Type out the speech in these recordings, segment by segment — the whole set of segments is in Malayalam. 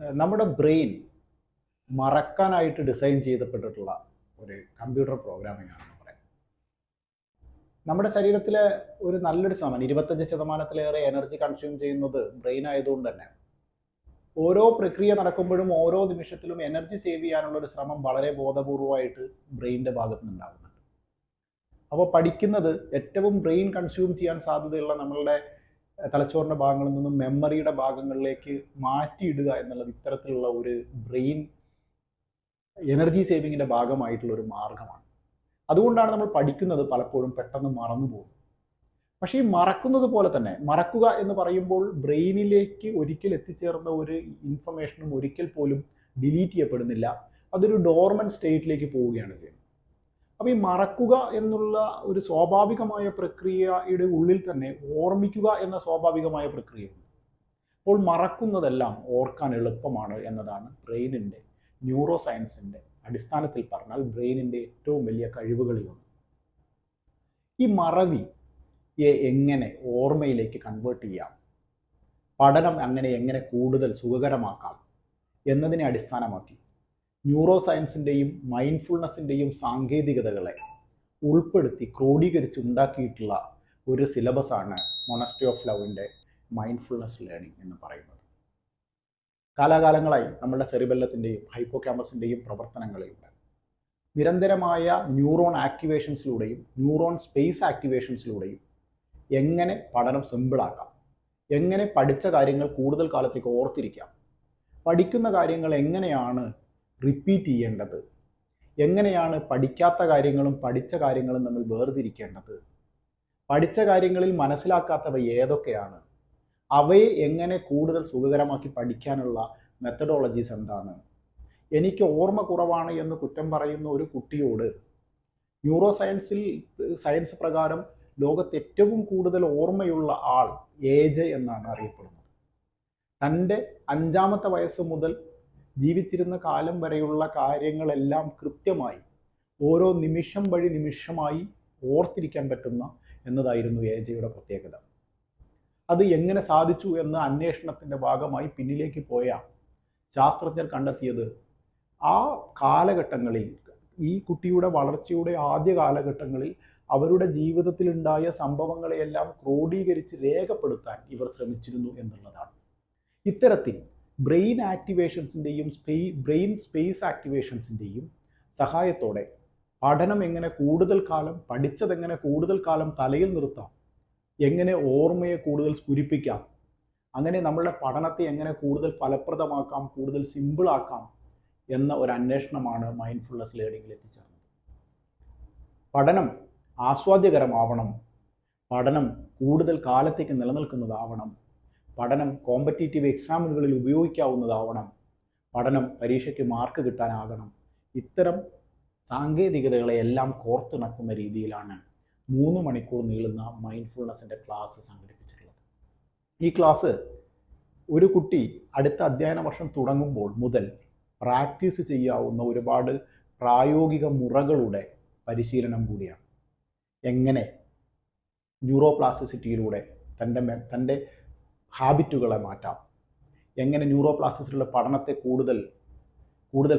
നമ്മുടെ ബ്രെയിൻ മറക്കാനായിട്ട് ഡിസൈൻ ചെയ്യപ്പെട്ടിട്ടുള്ള ഒരു കമ്പ്യൂട്ടർ പ്രോഗ്രാമിംഗ് ആണെന്ന് പറയാം. നമ്മുടെ ശരീരത്തിലെ ഒരു നല്ലൊരു ശതമാനം 25% എനർജി കൺസ്യൂം ചെയ്യുന്നത് ബ്രെയിൻ ആയതുകൊണ്ട് തന്നെ ഓരോ പ്രക്രിയ നടക്കുമ്പോഴും ഓരോ നിമിഷത്തിലും എനർജി സേവ് ചെയ്യാനുള്ള ഒരു ശ്രമം വളരെ ബോധപൂർവമായിട്ട് ബ്രെയിനിൻ്റെ ഭാഗത്ത് നിന്നുണ്ടാകുന്നുണ്ട്. അപ്പോൾ പഠിക്കുന്നത് ഏറ്റവും ബ്രെയിൻ കൺസ്യൂം ചെയ്യാൻ സാധ്യതയുള്ള നമ്മളുടെ തലച്ചോറിൻ്റെ ഭാഗങ്ങളിൽ നിന്നും മെമ്മറിയുടെ ഭാഗങ്ങളിലേക്ക് മാറ്റിയിടുക എന്നുള്ളത് ഇത്തരത്തിലുള്ള ഒരു ബ്രെയിൻ എനർജി സേവിങ്ങിൻ്റെ ഭാഗമായിട്ടുള്ള ഒരു മാർഗമാണ്. അതുകൊണ്ടാണ് നമ്മൾ പഠിക്കുന്നത് പലപ്പോഴും പെട്ടെന്ന് മറന്നു പോകും. പക്ഷേ ഈ മറക്കുന്നത് പോലെ തന്നെ മറക്കുക എന്ന് പറയുമ്പോൾ ബ്രെയിനിലേക്ക് ഒരിക്കൽ എത്തിച്ചേർന്ന ഒരു ഇൻഫർമേഷനും ഒരിക്കൽ പോലും ഡിലീറ്റ് ചെയ്യപ്പെടുന്നില്ല. അതൊരു ഡോർമൻ സ്റ്റേറ്റിലേക്ക് പോവുകയാണ് ചെയ്യുന്നത്. അപ്പോൾ ഈ മറക്കുക എന്നുള്ള ഒരു സ്വാഭാവികമായ പ്രക്രിയയുടെ ഉള്ളിൽ തന്നെ ഓർമ്മിക്കുക എന്ന സ്വാഭാവികമായ പ്രക്രിയയുണ്ട്. അപ്പോൾ മറക്കുന്നതെല്ലാം ഓർക്കാൻ എളുപ്പമാണ് എന്നതാണ് ബ്രെയിനിൻ്റെ ന്യൂറോ സയൻസിൻ്റെ അടിസ്ഥാനത്തിൽ പറഞ്ഞാൽ ബ്രെയിനിൻ്റെ ഏറ്റവും വലിയ കഴിവുകളിലൊന്ന്. ഈ മറവിയെ എങ്ങനെ ഓർമ്മയിലേക്ക് കൺവേർട്ട് ചെയ്യാം, പഠനം എങ്ങനെ കൂടുതൽ സുഖകരമാക്കാം എന്നതിനെ അടിസ്ഥാനമാക്കി ന്യൂറോ സയൻസിൻ്റെയും മൈൻഡ്ഫുൾനെസ്സിൻ്റെയും സാങ്കേതികതകളെ ഉൾപ്പെടുത്തി ക്രോഡീകരിച്ച് ഉണ്ടാക്കിയിട്ടുള്ള ഒരു സിലബസാണ് മൊണസ്ട്രി ഓഫ് ലവിൻ്റെ മൈൻഡ്ഫുൾനെസ് ലേണിംഗ് എന്ന് പറയുന്നത്. കാലാകാലങ്ങളായി നമ്മുടെ സെറിബെല്ലത്തിൻ്റെയും ഹൈപ്പോക്യാമ്പസിൻ്റെയും പ്രവർത്തനങ്ങളിലൂടെ നിരന്തരമായ ന്യൂറോൺ ആക്ടിവേഷൻസിലൂടെയും ന്യൂറോൺ സ്പേസ് ആക്ടിവേഷൻസിലൂടെയും എങ്ങനെ പഠനം സിമ്പിളാക്കാം, എങ്ങനെ പഠിച്ച കാര്യങ്ങൾ കൂടുതൽ കാലത്തേക്ക് ഓർത്തിരിക്കാം, പഠിക്കുന്ന കാര്യങ്ങൾ എങ്ങനെയാണ് റിപ്പീറ്റ് ചെയ്യേണ്ടത്, എങ്ങനെയാണ് പഠിക്കാത്ത കാര്യങ്ങളും പഠിച്ച കാര്യങ്ങളും തമ്മിൽ വേർതിരിക്കേണ്ടത്, പഠിച്ച കാര്യങ്ങളിൽ മനസ്സിലാക്കാത്തവ ഏതൊക്കെയാണ്, അവയെ എങ്ങനെ കൂടുതൽ സുഖകരമാക്കി പഠിക്കാനുള്ള മെത്തഡോളജീസ് എന്താണ്, എനിക്ക് ഓർമ്മ കുറവാണ് എന്ന് കുറ്റം പറയുന്ന ഒരു കുട്ടിയോട് ന്യൂറോ സയൻസ് പ്രകാരം ലോകത്ത് ഏറ്റവും കൂടുതൽ ഓർമ്മയുള്ള ആൾ ഏജ് എന്നാണ് അറിയപ്പെടുന്നത്. തൻ്റെ 5-ാമത്തെ വയസ്സ് മുതൽ ജീവിച്ചിരുന്ന കാലം വരെയുള്ള കാര്യങ്ങളെല്ലാം കൃത്യമായി ഓരോ നിമിഷം വഴി നിമിഷമായി ഓർത്തിരിക്കാൻ പറ്റുന്ന എന്നതായിരുന്നു ഏജയുടെ പ്രത്യേകത. അത് എങ്ങനെ സാധിച്ചു എന്ന അന്വേഷണത്തിൻ്റെ ഭാഗമായി പിന്നിലേക്ക് പോയ ശാസ്ത്രജ്ഞർ കണ്ടെത്തിയത് ആ കാലഘട്ടങ്ങളിൽ, ഈ കുട്ടിയുടെ വളർച്ചയുടെ ആദ്യ കാലഘട്ടങ്ങളിൽ അവരുടെ ജീവിതത്തിലുണ്ടായ സംഭവങ്ങളെയെല്ലാം ക്രോഡീകരിച്ച് രേഖപ്പെടുത്താൻ ഇവർ ശ്രമിച്ചിരുന്നു എന്നുള്ളതാണ്. ഇത്തരത്തിൽ ബ്രെയിൻ ആക്ടിവേഷൻസിൻ്റെയും ബ്രെയിൻ സ്പേസ് ആക്ടിവേഷൻസിൻ്റെയും സഹായത്തോടെ പഠനം എങ്ങനെ കൂടുതൽ കാലം, പഠിച്ചതെങ്ങനെ കൂടുതൽ കാലം തലയിൽ നിർത്താം, എങ്ങനെ ഓർമ്മയെ കൂടുതൽ സ്ഫുരിപ്പിക്കാം, അങ്ങനെ നമ്മളുടെ പഠനത്തെ എങ്ങനെ കൂടുതൽ ഫലപ്രദമാക്കാം, കൂടുതൽ സിമ്പിളാക്കാം എന്ന ഒരു അന്വേഷണമാണ് മൈൻഡ്ഫുൾനെസ് ലേണിംഗിൽ എത്തിച്ചേർന്നത്. പഠനം ആസ്വാദ്യകരമാവണം, പഠനം കൂടുതൽ കാലത്തേക്ക് നിലനിൽക്കുന്നതാവണം, പഠനം കോമ്പറ്റീറ്റീവ് എക്സാമുകളിൽ ഉപയോഗിക്കാവുന്നതാവണം, പഠനം പരീക്ഷയ്ക്ക് മാർക്ക് കിട്ടാനാകണം. ഇത്തരം സാങ്കേതികതകളെയെല്ലാം കോർത്തിണക്കുന്ന രീതിയിലാണ് 3 മണിക്കൂർ നീളുന്ന മൈൻഡ്ഫുൾനെസ്സിൻ്റെ ക്ലാസ് സംഘടിപ്പിച്ചിട്ടുള്ളത്. ഈ ക്ലാസ് ഒരു കുട്ടി അടുത്ത അധ്യയന വർഷം തുടങ്ങുമ്പോൾ മുതൽ പ്രാക്ടീസ് ചെയ്യാവുന്ന ഒരുപാട് പ്രായോഗിക മുറകളുടെ പരിശീലനം കൂടിയാണ്. എങ്ങനെ ന്യൂറോപ്ലാസ്റ്റിസിറ്റിയിലൂടെ തൻ്റെ ഹാബിറ്റുകളെ മാറ്റാം, എങ്ങനെ ന്യൂറോപ്ലാസ്റ്റിസിറ്റിയുടെ പഠനത്തെ കൂടുതൽ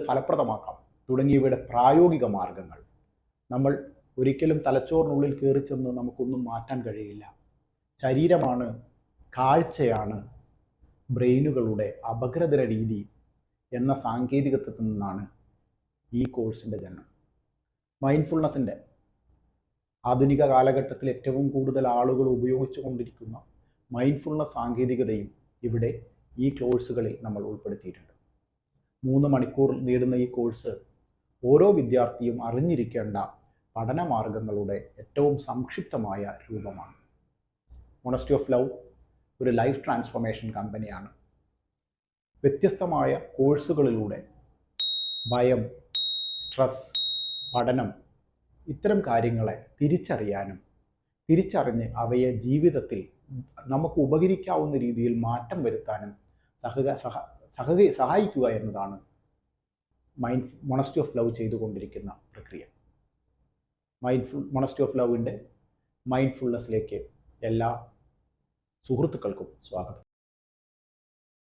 ഫലപ്രദമാക്കാം തുടങ്ങിയവയുടെ പ്രായോഗിക മാർഗങ്ങൾ. നമ്മൾ ഒരിക്കലും തലച്ചോറിനുള്ളിൽ കയറി ചെന്ന് നമുക്കൊന്നും മാറ്റാൻ കഴിയില്ല. ശരീരമാണ്, കാഴ്ചയാണ് ബ്രെയിനുകളുടെ അപഗ്രഥന രീതി എന്ന സാങ്കേതികത്വത്തിൽ നിന്നാണ് ഈ കോഴ്സിൻ്റെ ജന്മം. മൈൻഡ്ഫുൾനെസ്സിൻ്റെ ആധുനിക കാലഘട്ടത്തിൽ ഏറ്റവും കൂടുതൽ ആളുകൾ ഉപയോഗിച്ചു കൊണ്ടിരിക്കുന്ന മൈൻഡ്ഫുൾനെസ് സാങ്കേതികതയും ഇവിടെ ഈ കോഴ്സുകളിൽ നമ്മൾ ഉൾപ്പെടുത്തിയിട്ടുണ്ട്. 3 മണിക്കൂർ നീളുന്ന ഈ കോഴ്സ് ഓരോ വിദ്യാർത്ഥിയും അറിഞ്ഞിരിക്കേണ്ട പഠനമാർഗങ്ങളുടെ ഏറ്റവും സംക്ഷിപ്തമായ രൂപമാണ്. മൊണസ്ട്രി ഓഫ് ലവ് ഒരു ലൈഫ് ട്രാൻസ്ഫോർമേഷൻ കമ്പനിയാണ്. വ്യത്യസ്തമായ കോഴ്സുകളിലൂടെ ഭയം, സ്ട്രെസ്, പഠനം ഇത്തരം കാര്യങ്ങളെ തിരിച്ചറിയാനും തിരിച്ചറിഞ്ഞ് അവയെ ജീവിതത്തിൽ നമുക്ക് ഉപകരിക്കാവുന്ന രീതിയിൽ മാറ്റം വരുത്താനും സഹായിക്കുക എന്നതാണ് മൊണസ്ട്രി ഓഫ് ലവ് ചെയ്തുകൊണ്ടിരിക്കുന്ന പ്രക്രിയ. മൊണസ്ട്രി ഓഫ് ലവിൻ്റെ മൈൻഡ്ഫുൾനെസ്സിലേക്ക് എല്ലാ സുഹൃത്തുക്കൾക്കും സ്വാഗതം.